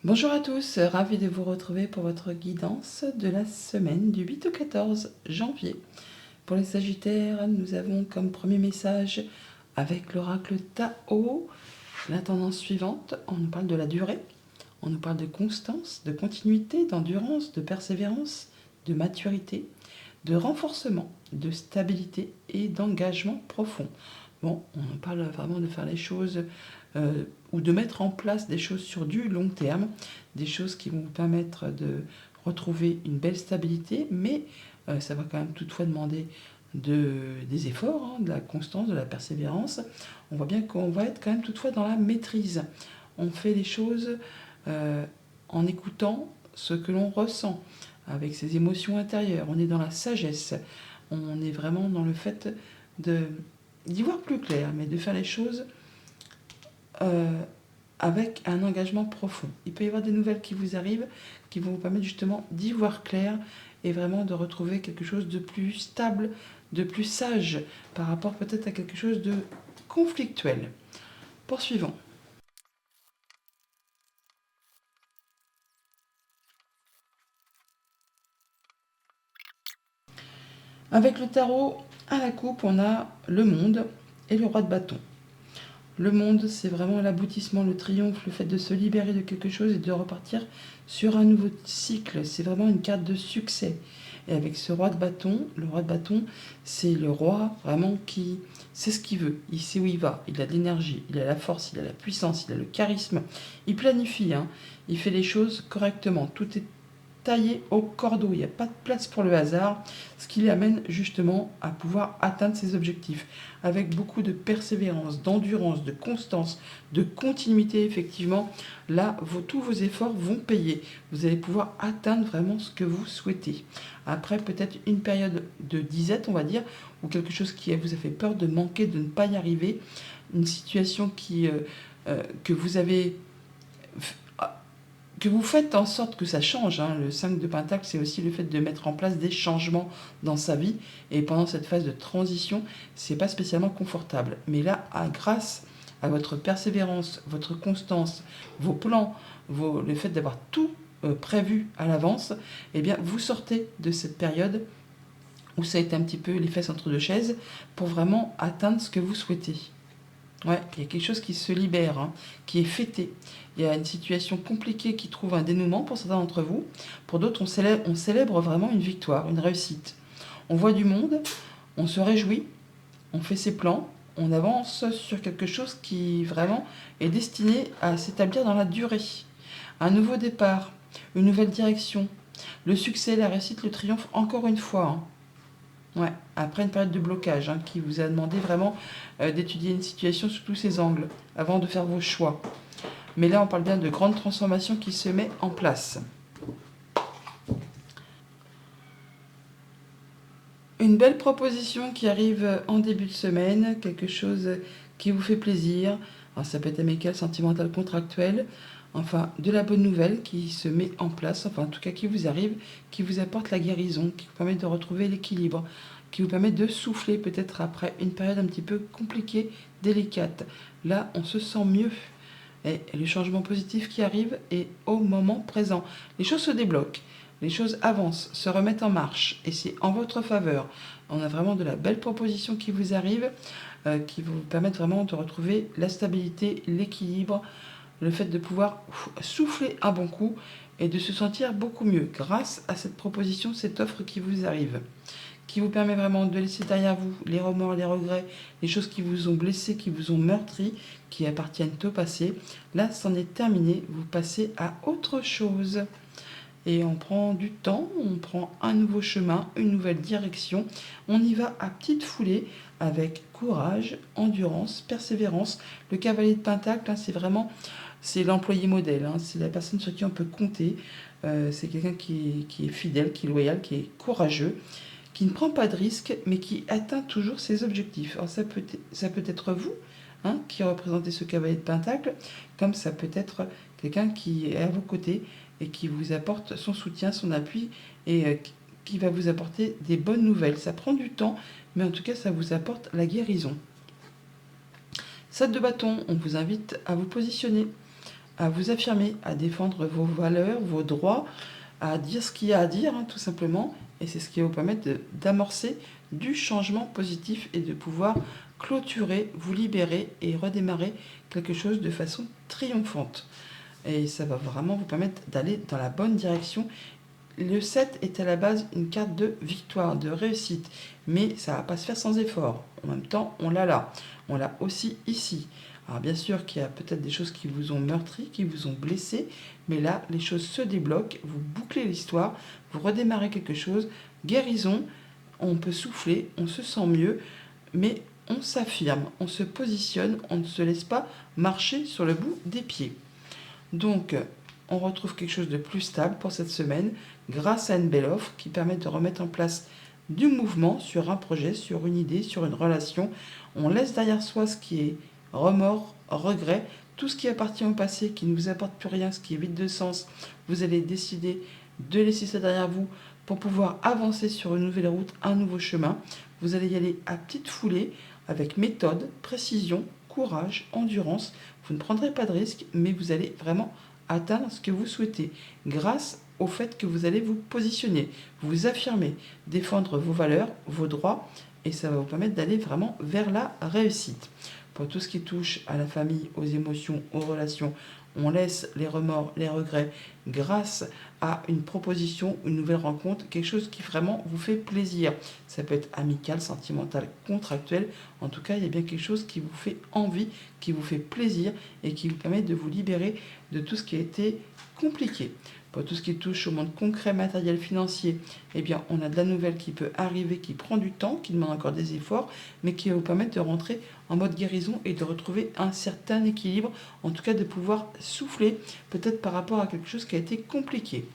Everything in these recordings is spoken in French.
Bonjour à tous, ravi de vous retrouver pour votre guidance de la semaine du 8 au 14 janvier. Pour les Sagittaires, nous avons comme premier message avec l'oracle Tao la tendance suivante. On nous parle de la durée, on nous parle de constance, de continuité, d'endurance, de persévérance, de maturité, de renforcement, de stabilité et d'engagement profond. Bon, on nous parle vraiment de faire les choses ou de mettre en place des choses sur du long terme, des choses qui vont vous permettre de retrouver une belle stabilité, mais ça va quand même toutefois demander des efforts, hein, de la constance, de la persévérance. On voit bien qu'on va être quand même toutefois dans la maîtrise. On fait les choses en écoutant ce que l'on ressent, avec ses émotions intérieures. On est dans la sagesse. On est vraiment dans le fait d'y voir plus clair, mais de faire les choses euh, avec un engagement profond. Il peut y avoir des nouvelles qui vous arrivent, qui vont vous permettre justement d'y voir clair et vraiment de retrouver quelque chose de plus stable, de plus sage par rapport peut-être à quelque chose de conflictuel. Poursuivons. Avec le tarot à la coupe, on a le monde et le roi de bâton. Le monde, c'est vraiment l'aboutissement, le triomphe, le fait de se libérer de quelque chose et de repartir sur un nouveau cycle. C'est vraiment une carte de succès. Et avec ce roi de bâton, le roi de bâton, c'est le roi vraiment qui sait ce qu'il veut. Il sait où il va. Il a de l'énergie, il a la force, il a la puissance, il a le charisme. Il planifie, hein. Il fait les choses correctement. Tout est taillé au cordeau, il n'y a pas de place pour le hasard, ce qui l'amène justement à pouvoir atteindre ses objectifs, avec beaucoup de persévérance, d'endurance, de constance, de continuité effectivement. Là, tous vos efforts vont payer, vous allez pouvoir atteindre vraiment ce que vous souhaitez. Après peut-être une période de disette, on va dire, ou quelque chose qui vous a fait peur de manquer, de ne pas y arriver, une situation que vous avez que vous faites en sorte que ça change. Hein. Le 5 de Pentacle, c'est aussi le fait de mettre en place des changements dans sa vie. Et pendant cette phase de transition, c'est pas spécialement confortable. Mais là, grâce à votre persévérance, votre constance, vos plans, le fait d'avoir tout prévu à l'avance, eh bien, vous sortez de cette période où ça a été un petit peu les fesses entre deux chaises pour vraiment atteindre ce que vous souhaitez. Ouais, il y a quelque chose qui se libère, hein, qui est fêté. Il y a une situation compliquée qui trouve un dénouement pour certains d'entre vous. Pour d'autres, on célèbre vraiment une victoire, une réussite. On voit du monde, on se réjouit, on fait ses plans, on avance sur quelque chose qui vraiment est destiné à s'établir dans la durée. Un nouveau départ, une nouvelle direction, le succès, la réussite, le triomphe, encore une fois. Hein. Ouais, après une période de blocage qui vous a demandé vraiment d'étudier une situation sous tous ses angles avant de faire vos choix. Mais là, on parle bien de grandes transformations qui se mettent en place. Une belle proposition qui arrive en début de semaine, quelque chose qui vous fait plaisir. Alors, ça peut être amical, sentimental, contractuel. Enfin, de la bonne nouvelle qui se met en place, enfin en tout cas qui vous arrive, qui vous apporte la guérison, qui vous permet de retrouver l'équilibre, qui vous permet de souffler peut-être après une période un petit peu compliquée, délicate. Là, on se sent mieux. Et le changement positif qui arrive est au moment présent. Les choses se débloquent, les choses avancent, se remettent en marche, et c'est en votre faveur. On a vraiment de la belle proposition qui vous arrive, qui vous permettent vraiment de retrouver la stabilité, l'équilibre, le fait de pouvoir souffler un bon coup et de se sentir beaucoup mieux grâce à cette proposition, cette offre qui vous arrive, qui vous permet vraiment de laisser derrière vous les remords, les regrets, les choses qui vous ont blessé, qui vous ont meurtri, qui appartiennent au passé. Là, c'en est terminé, vous passez à autre chose. Et on prend du temps, on prend un nouveau chemin, une nouvelle direction. On y va à petite foulée avec courage, endurance, persévérance. Le cavalier de Pentacle, c'est l'employé modèle. C'est la personne sur qui on peut compter. C'est quelqu'un qui est fidèle, qui est loyal, qui est courageux, qui ne prend pas de risques, mais qui atteint toujours ses objectifs. Alors ça peut être vous qui représentez ce cavalier de Pentacle, comme ça peut être quelqu'un qui est à vos côtés et qui vous apporte son soutien, son appui, et qui va vous apporter des bonnes nouvelles. Ça prend du temps, mais en tout cas, ça vous apporte la guérison. 7 de bâton, on vous invite à vous positionner, à vous affirmer, à défendre vos valeurs, vos droits, à dire ce qu'il y a à dire, tout simplement. Et c'est ce qui va vous permettre d'amorcer du changement positif et de pouvoir clôturer, vous libérer et redémarrer quelque chose de façon triomphante. Et ça va vraiment vous permettre d'aller dans la bonne direction. Le 7 est à la base une carte de victoire, de réussite, mais ça ne va pas se faire sans effort. En même temps, on l'a là, on l'a aussi ici. Alors bien sûr qu'il y a peut-être des choses qui vous ont meurtri, qui vous ont blessé, mais là, les choses se débloquent, vous bouclez l'histoire, vous redémarrez quelque chose, guérison, on peut souffler, on se sent mieux, mais on s'affirme, on se positionne, on ne se laisse pas marcher sur le bout des pieds. Donc, on retrouve quelque chose de plus stable pour cette semaine grâce à une belle offre qui permet de remettre en place du mouvement sur un projet, sur une idée, sur une relation. On laisse derrière soi ce qui est remords, regrets, tout ce qui appartient au passé, qui ne vous apporte plus rien, ce qui est vide de sens. Vous allez décider de laisser ça derrière vous pour pouvoir avancer sur une nouvelle route, un nouveau chemin. Vous allez y aller à petite foulée, avec méthode, précision, courage, endurance. Vous ne prendrez pas de risques, mais vous allez vraiment atteindre ce que vous souhaitez grâce au fait que vous allez vous positionner, vous affirmer, défendre vos valeurs, vos droits, et ça va vous permettre d'aller vraiment vers la réussite. Pour tout ce qui touche à la famille, aux émotions, aux relations, on laisse les remords, les regrets grâce à une proposition, une nouvelle rencontre, quelque chose qui vraiment vous fait plaisir. Ça peut être amical, sentimental, contractuel. En tout cas, il y a bien quelque chose qui vous fait envie, qui vous fait plaisir et qui vous permet de vous libérer de tout ce qui a été compliqué. Pour tout ce qui touche au monde concret, matériel, financier, eh bien, on a de la nouvelle qui peut arriver, qui prend du temps, qui demande encore des efforts, mais qui va vous permettre de rentrer en mode guérison et de retrouver un certain équilibre, en tout cas de pouvoir souffler, peut-être par rapport à quelque chose qui a été compliqué.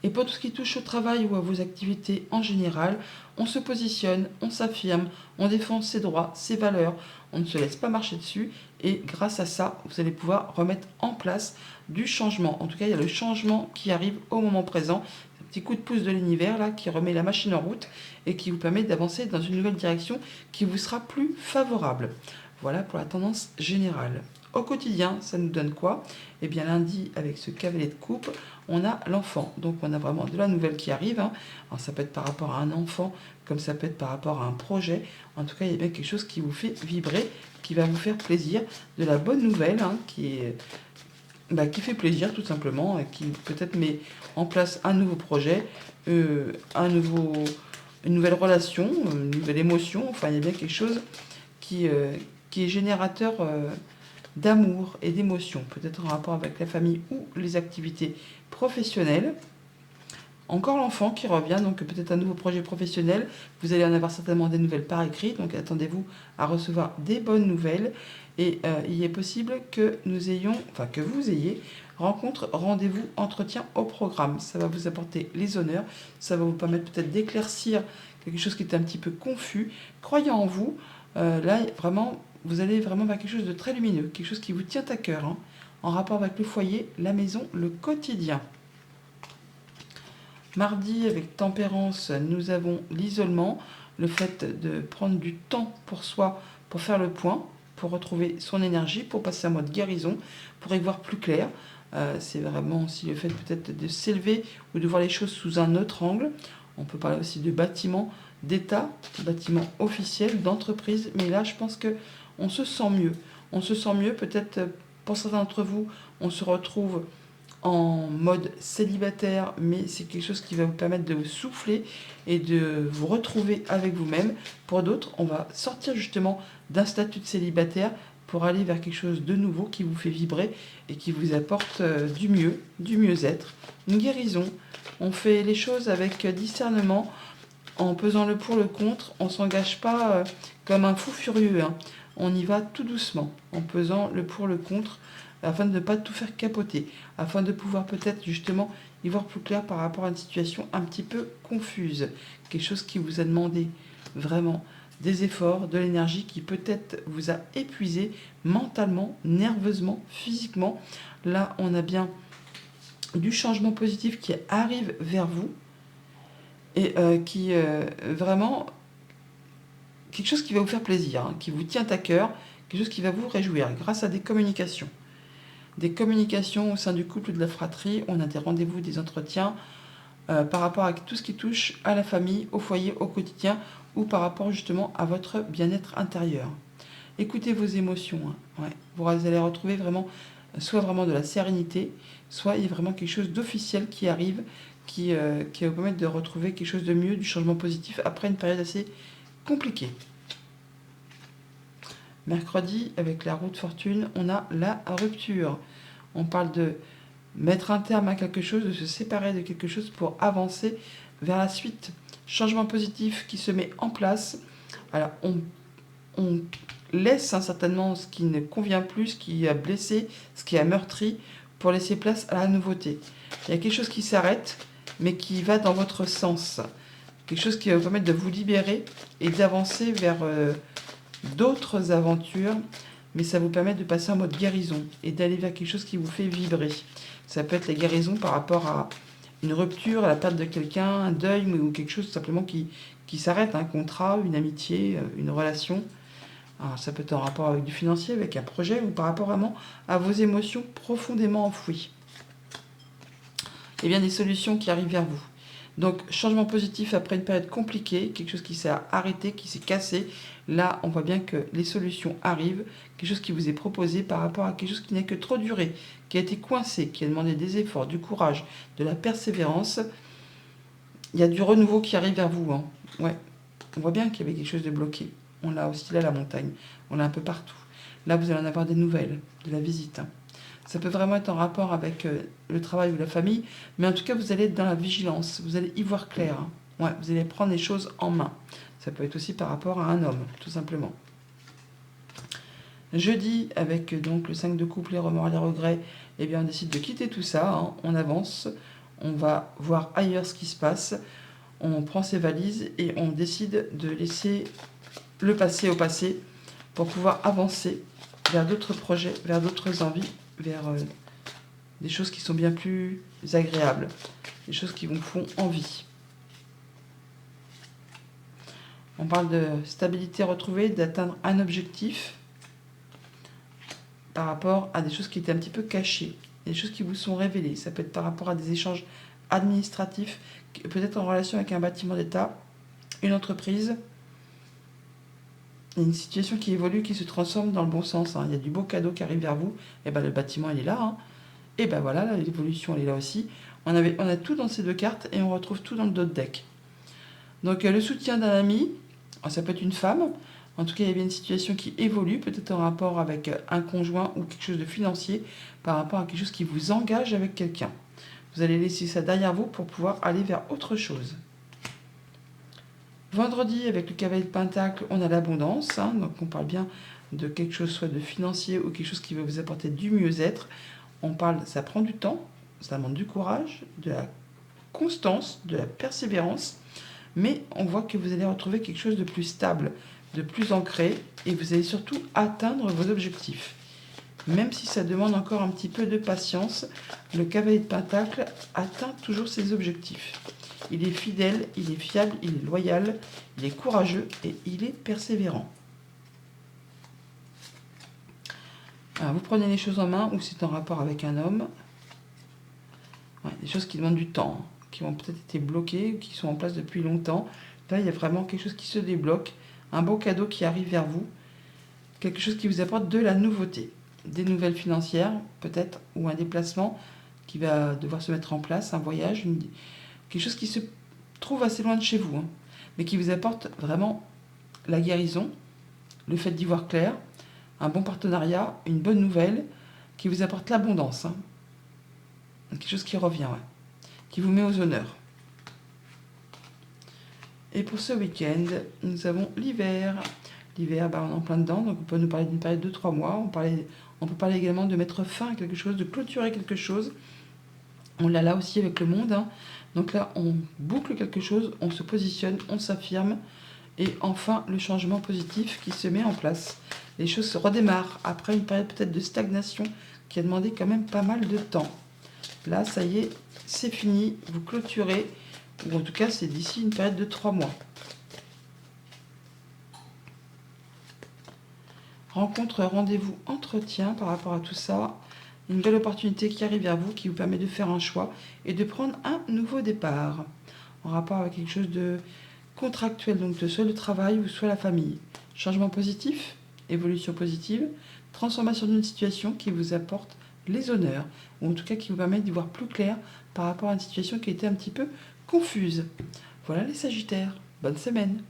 Et pour tout ce qui touche au travail ou à vos activités en général, on se positionne, on s'affirme, on défend ses droits, ses valeurs, on ne se laisse pas marcher dessus et grâce à ça, vous allez pouvoir remettre en place du changement. En tout cas, il y a le changement qui arrive au moment présent, un petit coup de pouce de l'univers là qui remet la machine en route et qui vous permet d'avancer dans une nouvelle direction qui vous sera plus favorable. Voilà pour la tendance générale. Au quotidien, ça nous donne quoi? Eh bien lundi, avec ce cavalier de coupe, on a l'enfant. Donc on a vraiment de la nouvelle qui arrive. Alors ça peut être par rapport à un enfant, comme ça peut être par rapport à un projet. En tout cas, il y a bien quelque chose qui vous fait vibrer, qui va vous faire plaisir. De la bonne nouvelle, qui fait plaisir tout simplement, et qui peut-être met en place un nouveau projet, une nouvelle relation, une nouvelle émotion. Enfin, il y a bien quelque chose qui, euh, qui est générateur d'amour et d'émotion, peut-être en rapport avec la famille ou les activités professionnelles. Encore l'enfant qui revient, donc peut-être un nouveau projet professionnel. Vous allez en avoir certainement des nouvelles par écrit, donc attendez-vous à recevoir des bonnes nouvelles. Et il est possible que que vous ayez rencontre, rendez-vous, entretien au programme. Ça va vous apporter les honneurs, ça va vous permettre peut-être d'éclaircir quelque chose qui est un petit peu confus. Croyez en vous, là vraiment, vous allez vraiment vers quelque chose de très lumineux, quelque chose qui vous tient à cœur, en rapport avec le foyer, la maison, le quotidien. Mardi, avec tempérance, nous avons l'isolement, le fait de prendre du temps pour soi, pour faire le point, pour retrouver son énergie, pour passer en mode guérison, pour y voir plus clair. C'est vraiment aussi le fait peut-être de s'élever ou de voir les choses sous un autre angle. On peut parler aussi de bâtiments d'État, bâtiments officiels, d'entreprise, mais là je pense que on se sent mieux. On se sent mieux, peut-être pour certains d'entre vous, on se retrouve en mode célibataire, mais c'est quelque chose qui va vous permettre de vous souffler et de vous retrouver avec vous-même. Pour d'autres, on va sortir justement d'un statut de célibataire pour aller vers quelque chose de nouveau qui vous fait vibrer et qui vous apporte du mieux, du mieux-être, une guérison. On fait les choses avec discernement, en pesant le pour, le contre. On ne s'engage pas comme un fou furieux. On y va tout doucement, en pesant le pour, le contre, afin de ne pas tout faire capoter, afin de pouvoir peut-être justement y voir plus clair par rapport à une situation un petit peu confuse. Quelque chose qui vous a demandé vraiment des efforts, de l'énergie qui peut-être vous a épuisé mentalement, nerveusement, physiquement. Là, on a bien du changement positif qui arrive vers vous et qui vraiment quelque chose qui va vous faire plaisir, qui vous tient à cœur, quelque chose qui va vous réjouir grâce à des communications. des communications au sein du couple ou de la fratrie. On a des rendez-vous, des entretiens par rapport à tout ce qui touche à la famille, au foyer, au quotidien ou par rapport justement à votre bien-être intérieur. Écoutez vos émotions. Hein. Ouais. Vous allez retrouver vraiment, soit vraiment de la sérénité, soit il y a vraiment quelque chose d'officiel qui arrive, qui va vous permettre de retrouver quelque chose de mieux, du changement positif après une période assez compliquée. Mercredi, avec la roue de fortune, on a la rupture. On parle de mettre un terme à quelque chose, de se séparer de quelque chose pour avancer vers la suite. Changement positif qui se met en place. Alors, on laisse certainement ce qui ne convient plus, ce qui a blessé, ce qui a meurtri, pour laisser place à la nouveauté. Il y a quelque chose qui s'arrête, mais qui va dans votre sens. Quelque chose qui va vous permettre de vous libérer et d'avancer vers d'autres aventures, mais ça vous permet de passer en mode guérison et d'aller vers quelque chose qui vous fait vibrer. Ça peut être la guérison par rapport à une rupture, à la perte de quelqu'un, un deuil ou quelque chose simplement qui s'arrête, un contrat, une amitié, une relation. Alors, ça peut être en rapport avec du financier, avec un projet ou par rapport vraiment à vos émotions profondément enfouies. Il y a bien des solutions qui arrivent vers vous. Donc, changement positif après une période compliquée, quelque chose qui s'est arrêté, qui s'est cassé. Là, on voit bien que les solutions arrivent, quelque chose qui vous est proposé par rapport à quelque chose qui n'a que trop duré, qui a été coincé, qui a demandé des efforts, du courage, de la persévérance. Il y a du renouveau qui arrive vers vous. Hein. Ouais. On voit bien qu'il y avait quelque chose de bloqué. On l'a aussi là, la montagne. On l'a un peu partout. Là, vous allez en avoir des nouvelles, de la visite. Hein. Ça peut vraiment être en rapport avec le travail ou la famille, mais en tout cas, vous allez être dans la vigilance, vous allez y voir clair. Hein. Ouais, vous allez prendre les choses en main. Ça peut être aussi par rapport à un homme, tout simplement. Jeudi, avec donc le 5 de coupe, les remords, les regrets, eh bien, on décide de quitter tout ça, hein. On avance, on va voir ailleurs ce qui se passe, on prend ses valises et on décide de laisser le passé au passé pour pouvoir avancer vers d'autres projets, vers d'autres envies, vers des choses qui sont bien plus agréables, des choses qui vous font envie. On parle de stabilité retrouvée, d'atteindre un objectif par rapport à des choses qui étaient un petit peu cachées, des choses qui vous sont révélées. Ça peut être par rapport à des échanges administratifs, peut-être en relation avec un bâtiment d'État, une entreprise, une situation qui évolue, qui se transforme dans le bon sens. Hein. Il y a du beau cadeau qui arrive vers vous, et ben le bâtiment il est là. Hein. Et ben voilà, l'évolution elle est là aussi. On a tout dans ces deux cartes et on retrouve tout dans le dos de deck. Donc le soutien d'un ami, ça peut être une femme. En tout cas, il y a bien une situation qui évolue, peut-être en rapport avec un conjoint ou quelque chose de financier, par rapport à quelque chose qui vous engage avec quelqu'un. Vous allez laisser ça derrière vous pour pouvoir aller vers autre chose. Vendredi, avec le cavalier de Pentacle, on a l'abondance. Hein, donc on parle bien de quelque chose soit de financier ou quelque chose qui va vous apporter du mieux-être. On parle, ça prend du temps, ça demande du courage, de la constance, de la persévérance, mais on voit que vous allez retrouver quelque chose de plus stable, de plus ancré, et vous allez surtout atteindre vos objectifs. Même si ça demande encore un petit peu de patience, le cavalier de Pentacle atteint toujours ses objectifs. Il est fidèle, il est fiable, il est loyal, il est courageux et il est persévérant. Alors, vous prenez les choses en main ou c'est en rapport avec un homme. Ouais, des choses qui demandent du temps, qui ont peut-être été bloquées, qui sont en place depuis longtemps. Là, il y a vraiment quelque chose qui se débloque, un beau cadeau qui arrive vers vous, quelque chose qui vous apporte de la nouveauté, des nouvelles financières peut-être, ou un déplacement qui va devoir se mettre en place, un voyage, quelque chose qui se trouve assez loin de chez vous, hein, mais qui vous apporte vraiment la guérison, le fait d'y voir clair, un bon partenariat, une bonne nouvelle, qui vous apporte l'abondance. Hein. Quelque chose qui revient, ouais, qui vous met aux honneurs. Et pour ce week-end, nous avons l'hiver. L'hiver, on est en plein dedans, donc on peut nous parler d'une période de 3 mois. On peut parler également de mettre fin à quelque chose, de clôturer quelque chose. On l'a là aussi avec le monde. Hein. Donc là, on boucle quelque chose, on se positionne, on s'affirme. Et enfin, le changement positif qui se met en place. Les choses se redémarrent après une période peut-être de stagnation qui a demandé quand même pas mal de temps. Là, ça y est, c'est fini, vous clôturez, ou en tout cas, c'est d'ici une période de 3 mois. Rencontre, rendez-vous, entretien par rapport à tout ça. Une belle opportunité qui arrive vers vous, qui vous permet de faire un choix et de prendre un nouveau départ. En rapport avec quelque chose de contractuel, donc de soit le travail ou soit la famille. Changement positif, évolution positive, transformation d'une situation qui vous apporte les honneurs, ou en tout cas qui vous permet d'y voir plus clair par rapport à une situation qui était un petit peu confuse. Voilà les Sagittaires, bonne semaine.